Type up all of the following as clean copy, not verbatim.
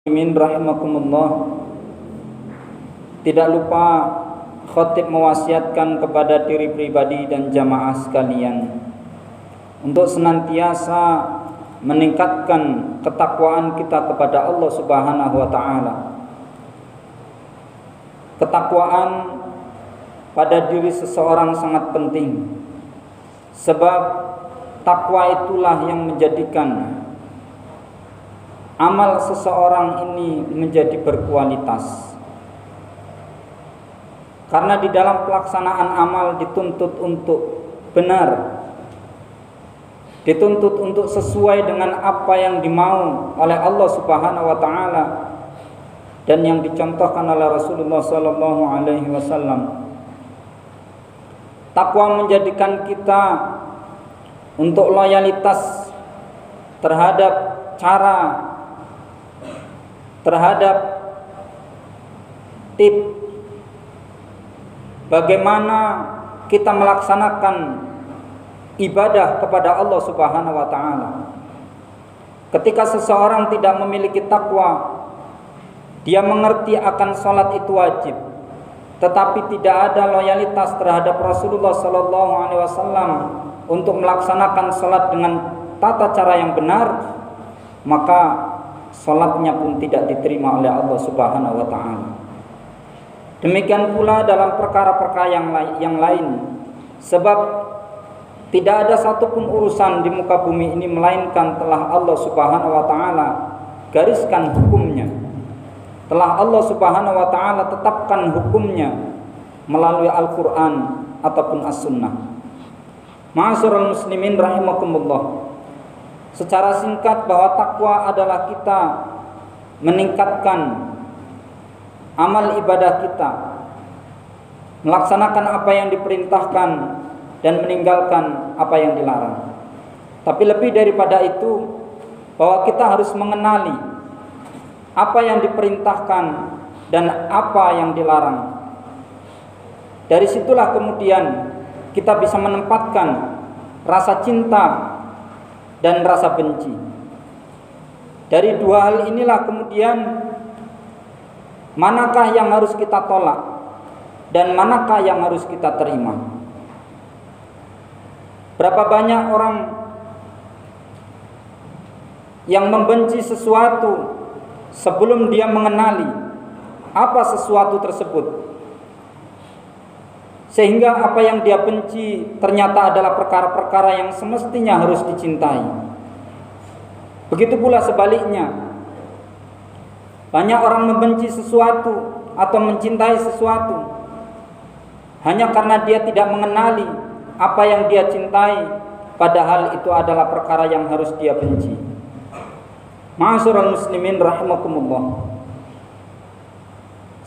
Muslimin rahimakumullah. Tidak lupa khatib mewasiatkan kepada diri pribadi dan jamaah sekalian untuk senantiasa meningkatkan ketakwaan kita kepada Allah Subhanahu wa taala. Ketakwaan pada diri seseorang sangat penting, sebab takwa itulah yang menjadikan amal seseorang ini menjadi berkualitas. Karena di dalam pelaksanaan amal dituntut untuk benar, dituntut untuk sesuai dengan apa yang dimau oleh Allah Subhanahu wa taala dan yang dicontohkan oleh Rasulullah sallallahu alaihi wasallam. Takwa menjadikan kita untuk loyalitas terhadap cara, terhadap tip bagaimana kita melaksanakan ibadah kepada Allah Subhanahu wa taala. Ketika seseorang tidak memiliki takwa, dia mengerti akan salat itu wajib, tetapi tidak ada loyalitas terhadap Rasulullah sallallahu alaihi wasallam untuk melaksanakan salat dengan tata cara yang benar, maka salatnya pun tidak diterima oleh Allah Subhanahu wa taala. Demikian pula dalam perkara-perkara yang lain, sebab tidak ada satupun urusan di muka bumi ini melainkan telah Allah Subhanahu wa taala gariskan hukumnya. Telah Allah Subhanahu wa taala tetapkan hukumnya melalui Al-Qur'an ataupun As-Sunnah. Ma'asyiral muslimin rahimakumullah. Secara singkat, bahwa takwa adalah kita meningkatkan amal ibadah kita, melaksanakan apa yang diperintahkan dan meninggalkan apa yang dilarang. Tapi lebih daripada itu, bahwa kita harus mengenali apa yang diperintahkan dan apa yang dilarang. Dari situlah kemudian kita bisa menempatkan rasa cinta dan rasa benci. Dari dua hal inilah kemudian manakah yang harus kita tolak dan manakah yang harus kita terima. Berapa banyak orang yang membenci sesuatu sebelum dia mengenali apa sesuatu tersebut, sehingga apa yang dia benci ternyata adalah perkara-perkara yang semestinya harus dicintai. Begitu pula sebaliknya, banyak orang membenci sesuatu atau mencintai sesuatu hanya karena dia tidak mengenali apa yang dia cintai, padahal itu adalah perkara yang harus dia benci. Ma'asyiral muslimin rahimakumullah.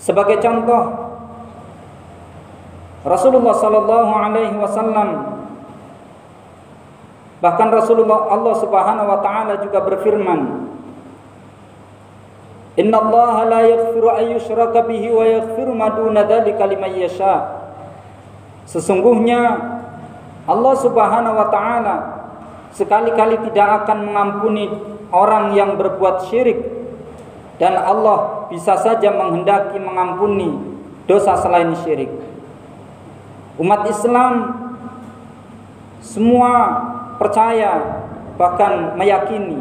Sebagai contoh, Rasulullah sallallahu alaihi wasallam, bahkan Rasulullah, Allah Subhanahu wa taala juga berfirman, "Innallaha la yaghfiru an yushraka bihi wa yaghfiru ma duna dzalika liman yasha." Sesungguhnya Allah Subhanahu wa taala sekali-kali tidak akan mengampuni orang yang berbuat syirik, dan Allah bisa saja menghendaki mengampuni dosa selain syirik. Umat Islam semua percaya, bahkan meyakini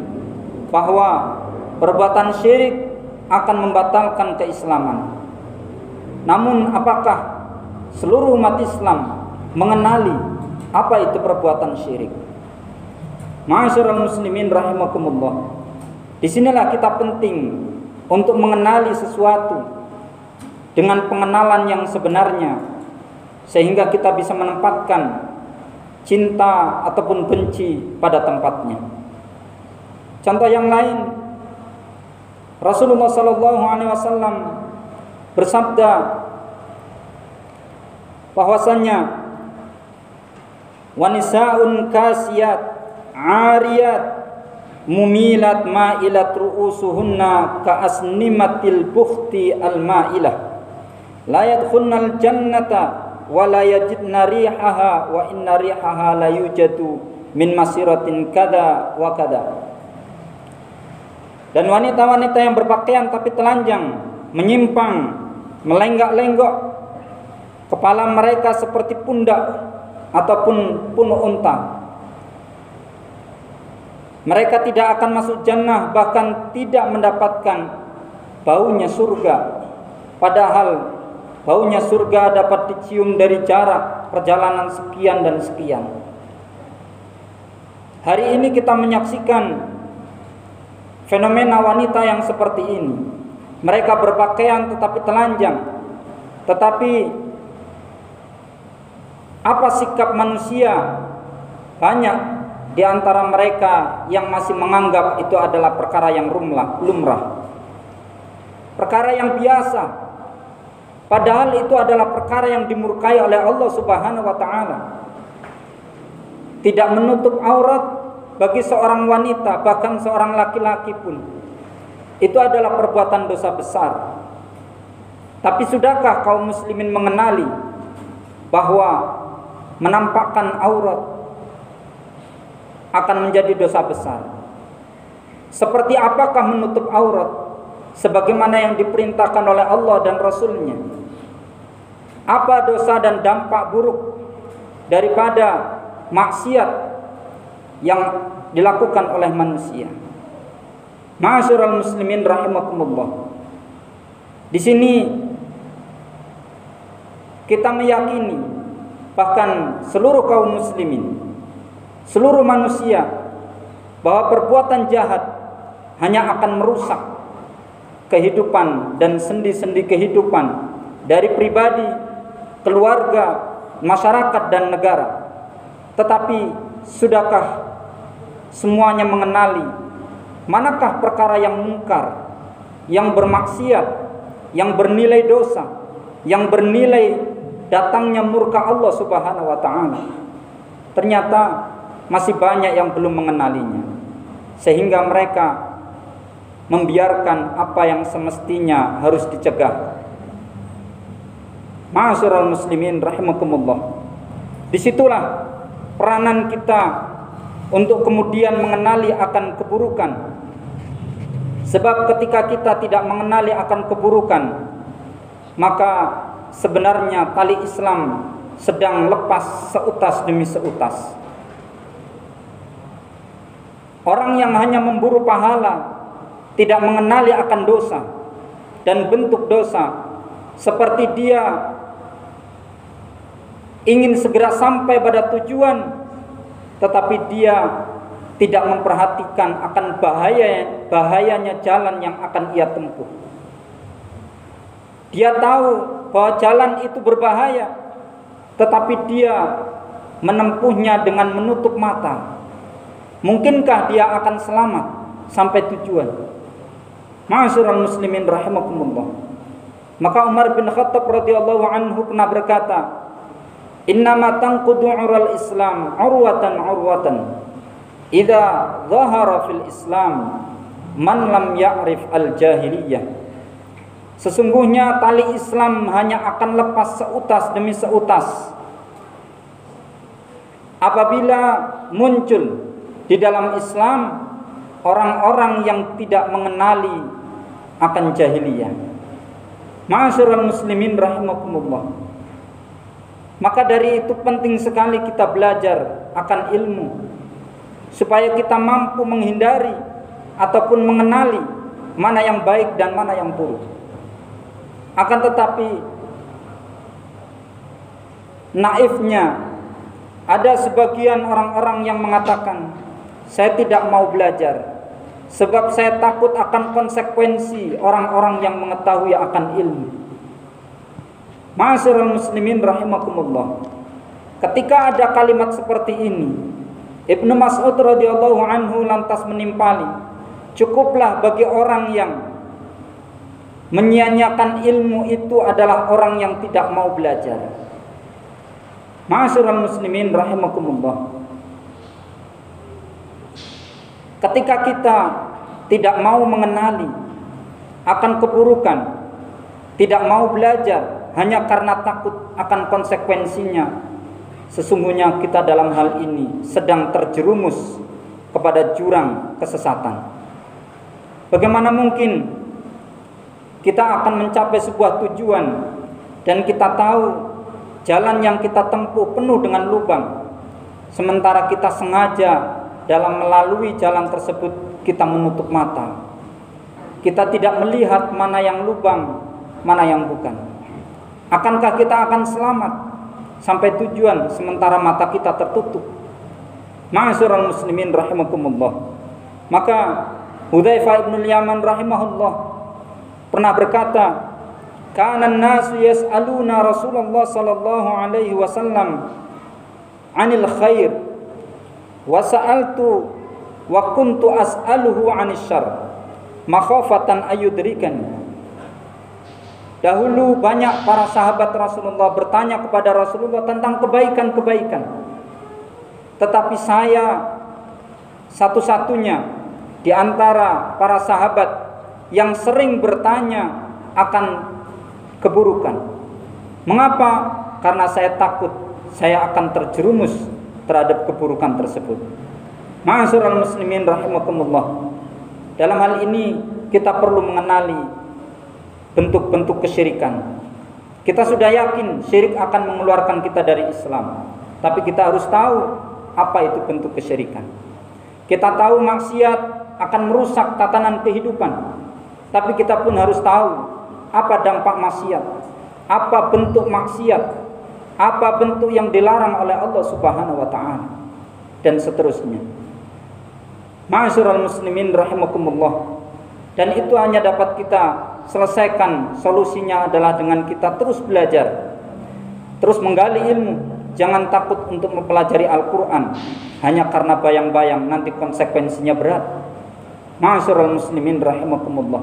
bahwa perbuatan syirik akan membatalkan keislaman. Namun apakah seluruh umat Islam mengenali apa itu perbuatan syirik? Ma'asyiral muslimin rahimakumullah. Disinilah kita penting untuk mengenali sesuatu dengan pengenalan yang sebenarnya, sehingga kita bisa menempatkan cinta ataupun benci pada tempatnya. Contoh yang lain, Rasulullah sallallahu alaihi wasallam bersabda bahwasanya wanisa'un kasiyat 'ariyat mumilat ma'ilat ru'usuhunna ka'asnimatil bukhti al-ma'ilah la yadkhulnal jannata wa la yajidna rihaha wa inna rihaha la yujadu min masiratin kada wa kada. Dan wanita-wanita yang berpakaian tapi telanjang, menyimpang, melenggak-lenggok, kepala mereka seperti pundak ataupun punuk unta. Mereka tidak akan masuk jannah, bahkan tidak mendapatkan baunya surga. Padahal baunya surga dapat dicium dari jarak perjalanan sekian dan sekian. Hari ini kita menyaksikan fenomena wanita yang seperti ini. Mereka berpakaian tetapi telanjang. Tetapi apa sikap manusia? Banyak di antara mereka yang masih menganggap itu adalah perkara yang lumrah. Perkara yang biasa. Padahal itu adalah perkara yang dimurkai oleh Allah Subhanahu wa taala. Tidak menutup aurat bagi seorang wanita, bahkan seorang laki-laki pun, itu adalah perbuatan dosa besar. Tapi sudahkah kaum muslimin mengenali bahwa menampakkan aurat akan menjadi dosa besar? Seperti apakah menutup aurat sebagaimana yang diperintahkan oleh Allah dan Rasul-Nya? Apa dosa dan dampak buruk daripada maksiat yang dilakukan oleh manusia? Ma'asyiral muslimin rahimakumullah. Di sini kita meyakini, bahkan seluruh kaum muslimin, seluruh manusia, bahwa perbuatan jahat hanya akan merusak kehidupan dan sendi-sendi kehidupan dari pribadi, keluarga, masyarakat dan negara. Tetapi sudahkah semuanya mengenali manakah perkara yang mungkar, yang bermaksiat, yang bernilai dosa, yang bernilai datangnya murka Allah Subhanahu wa taala? Ternyata masih banyak yang belum mengenalinya, sehingga mereka membiarkan apa yang semestinya harus dicegah. Ma'asyiral muslimin rahimakumullah. Disitulah peranan kita untuk kemudian mengenali akan keburukan. Sebab ketika kita tidak mengenali akan keburukan, maka sebenarnya tali Islam sedang lepas seutas demi seutas. Orang yang hanya memburu pahala, tidak mengenali akan dosa dan bentuk dosa, seperti dia ingin segera sampai pada tujuan, tetapi dia tidak memperhatikan akan bahayanya jalan yang akan ia tempuh. Dia tahu bahwa jalan itu berbahaya, tetapi dia menempuhnya dengan menutup mata. Mungkinkah dia akan selamat sampai tujuan? Ma'asyiral muslimin rahimakumullah. Maka Umar bin Khattab radhiyallahu anhu pernah berkata, "Innama tanqudu 'ural Islam 'urwatan idza dhahara fil Islam man lam ya'rif al-jahiliyah." Sesungguhnya tali Islam hanya akan lepas seutas demi seutas apabila muncul di dalam Islam orang-orang yang tidak mengenali akan jahiliyah. Ma'asyiral muslimin rahimakumullah. Maka dari itu penting sekali kita belajar akan ilmu, supaya kita mampu menghindari ataupun mengenali mana yang baik dan mana yang buruk. Akan tetapi naifnya ada sebagian orang-orang yang mengatakan, saya tidak mau belajar sebab saya takut akan konsekuensi orang-orang yang mengetahui akan ilmu. Ma'asyiral muslimin rahimakumullah. Ketika ada kalimat seperti ini, Ibnu Mas'ud radhiyallahu anhu lantas menimpali, cukuplah bagi orang yang menyia-nyiakan ilmu itu adalah orang yang tidak mau belajar. Ma'asyiral muslimin rahimakumullah. Ketika kita tidak mau mengenali akan keburukan, tidak mau belajar hanya karena takut akan konsekuensinya, sesungguhnya kita dalam hal ini sedang terjerumus kepada jurang kesesatan. Bagaimana mungkin kita akan mencapai sebuah tujuan dan kita tahu jalan yang kita tempuh penuh dengan lubang, sementara kita sengaja dalam melalui jalan tersebut kita menutup mata. Kita tidak melihat mana yang lubang, mana yang bukan. Akankah kita akan selamat sampai tujuan sementara mata kita tertutup? Ma'asyiral muslimin rahimakumullah. Maka Hudzaifah bin Yaman rahimahullah pernah berkata, "Kana an-nasu yas'aluna Rasulullah sallallahu alaihi wasallam 'anil khair wa sa'altu wa kuntu as'aluhu 'anil syarr makhafatan ayyudrikani." Dahulu banyak para sahabat Rasulullah bertanya kepada Rasulullah tentang kebaikan-kebaikan. Tetapi saya satu-satunya di antara para sahabat yang sering bertanya akan keburukan. Mengapa? Karena saya takut saya akan terjerumus terhadap keburukan tersebut. Ma'asyiral muslimin rahimakumullah. Dalam hal ini kita perlu mengenali bentuk-bentuk kesyirikan. Kita sudah yakin syirik akan mengeluarkan kita dari Islam, tapi kita harus tahu apa itu bentuk kesyirikan. Kita tahu maksiat akan merusak tatanan kehidupan, tapi kita pun harus tahu apa dampak maksiat, apa bentuk maksiat, apa bentuk yang dilarang oleh Allah Subhanahu wa taala, dan seterusnya. Ma'asyiral muslimin rahimakumullah. Dan itu hanya dapat kita selesaikan, solusinya adalah dengan kita terus belajar, terus menggali ilmu. Jangan takut untuk mempelajari Al-Quran hanya karena bayang-bayang nanti konsekuensinya berat. Ma'asyiral muslimin rahimakumullah.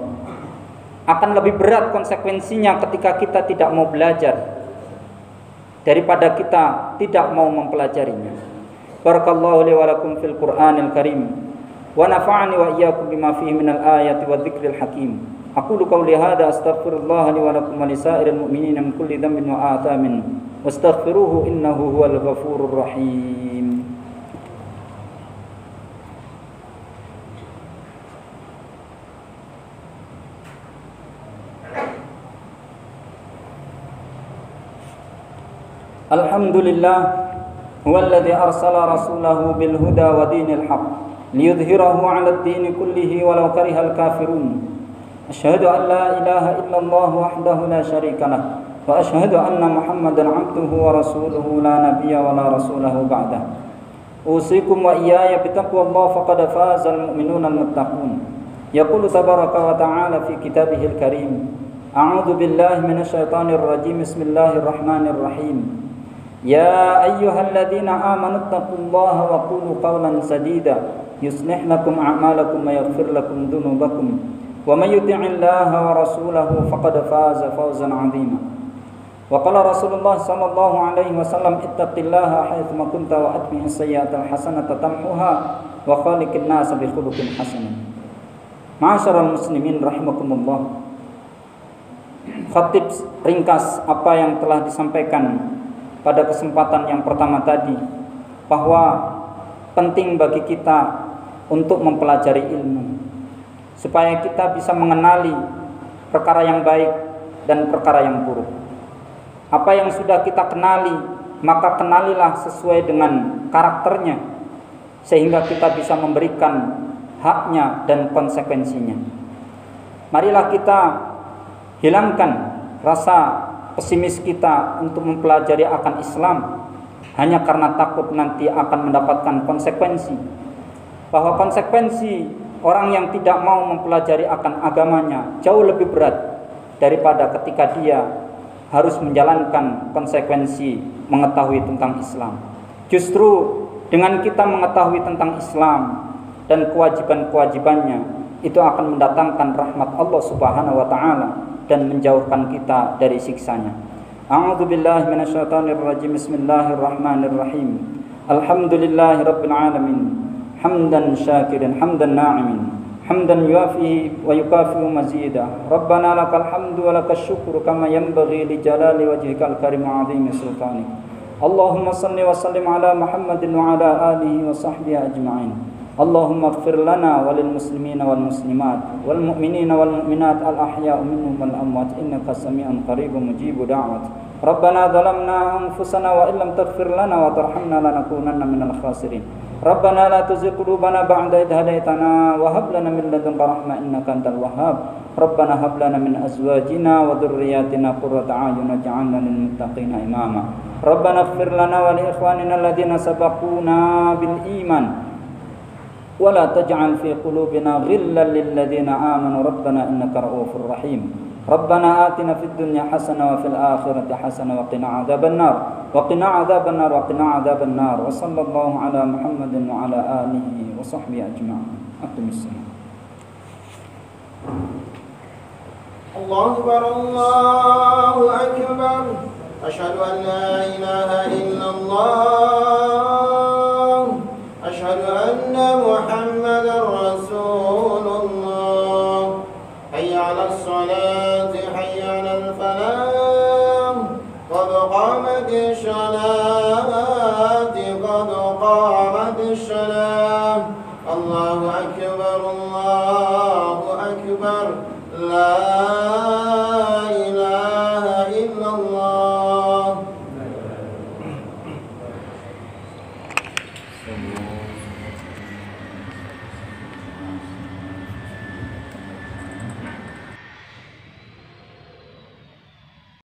Akan lebih berat konsekuensinya ketika kita tidak mau belajar daripada kita tidak mau mempelajarinya. Barakallahu li wa lakum fil Qur'anil Karim wa nafa'ani wa iyyakum bima fihi minal ayati wa dzikril hakim. Aqulu qawli hadza astaghfirullah li wa lakum wa lisairil mu'minina min kulli dhanbin wa athamin wastaghfiruhu innahu huwal ghafurur rahim. Alhamdulillah huwallazi arsala rasulahu bil huda wa dinil haqq liyudhhirahu 'ala ad-din kullihi walau karihal kafirun. Asyhadu an la ilaha illallah wahdahu la syarika lah wa asyhadu anna Muhammadan 'abduhu wa rasuluhu la nabiyya wa la rasulahu ba'dah. Usikum wa iyaya bitaqwallahi faqad fazal mu'minuna al-muttaqun. Yaqulu tabaraka wa ta'ala fi kitabihil karim. A'udzu billahi minasy syaithanir rajim. Bismillahirrahmanir rahim. Ya ayyuhalladzina amanu taqullaha wa qulu qawlan sadida yuslih lakum a'malakum wa yaghfir lakum dhunubakum wa may yuti'illaha wa rasulahu faqad faza fawzan 'azima. Wa qala Rasulullah sallallahu alaihi wasallam ittaqillaha haitsu ma kunta wa atbi'is sayyi'atal hasanata tamhuha wa khaliqin nas bi khuluqin hasan. Ma'asyiral muslimin rahimakumullah. Khatib ringkas apa yang telah disampaikan pada kesempatan yang pertama tadi, bahwa penting bagi kita untuk mempelajari ilmu supaya kita bisa mengenali perkara yang baik dan perkara yang buruk. Apa yang sudah kita kenali, maka kenalilah sesuai dengan karakternya sehingga kita bisa memberikan haknya dan konsekuensinya. Marilah kita hilangkan rasa pesimis kita untuk mempelajari akan Islam hanya karena takut nanti akan mendapatkan konsekuensi. Bahwa konsekuensi orang yang tidak mau mempelajari akan agamanya jauh lebih berat daripada ketika dia harus menjalankan konsekuensi mengetahui tentang Islam. Justru dengan kita mengetahui tentang Islam dan kewajiban-kewajibannya, itu akan mendatangkan rahmat Allah Subhanahu wa taala dan menjauhkan kita dari siksanya. A'udzu billahi minasyaitonir rajim. Bismillahirrahmanirrahim. Alhamdulillahirabbil alamin. Hamdan syakiran hamdan na'imin. Hamdan yuafi wa yukafi'u mazida. Rabbana lakal hamdu wa lakash syukru kama yanbaghi li jalali wajhikal karim wa 'azimi sultanik. Allahumma shalli wa sallim ala Muhammadin wa ala alihi wa sahbihi ajma'in. اللهم اغفر لنا وللمسلمين والمسلمات والمؤمنين والمؤمنات الأحياء منهم والأموات إنك سميع قريب مجيب دعوة. ربنا ظلمنا أنفسنا وإن لم تغفر لنا وترحمنا لنكونن من الخاسرين. ربنا لا تزغ قلوبنا بعد إذ هديتنا وهب لنا من لدنك رحمة إنك أنت الوهاب. ربنا هب لنا من أزواجنا وذرياتنا قرة أعين واجعلنا للمتقين إماما. ربنا اغفر لنا ولإخواننا الذين سبقونا بالإيمان ولا تجعل في قلوبنا غلا للذين آمنوا ربنا إنك رؤوف رحيم. ربنا آتنا في الدنيا حسنة وفي الآخرة حسنة وقنا عذاب النار وقنا عذاب النار وقنا عذاب النار. وصلى الله على محمد وعلى آله وصحبه أجمعين. أقم الصلاة. الله أكبر الله أكبر أشهد أن لا إله إلا الله أشهد أن محمدا رسول الله. حي على الصلاة حي على الفلاح قد قامت الصلاة قد قامت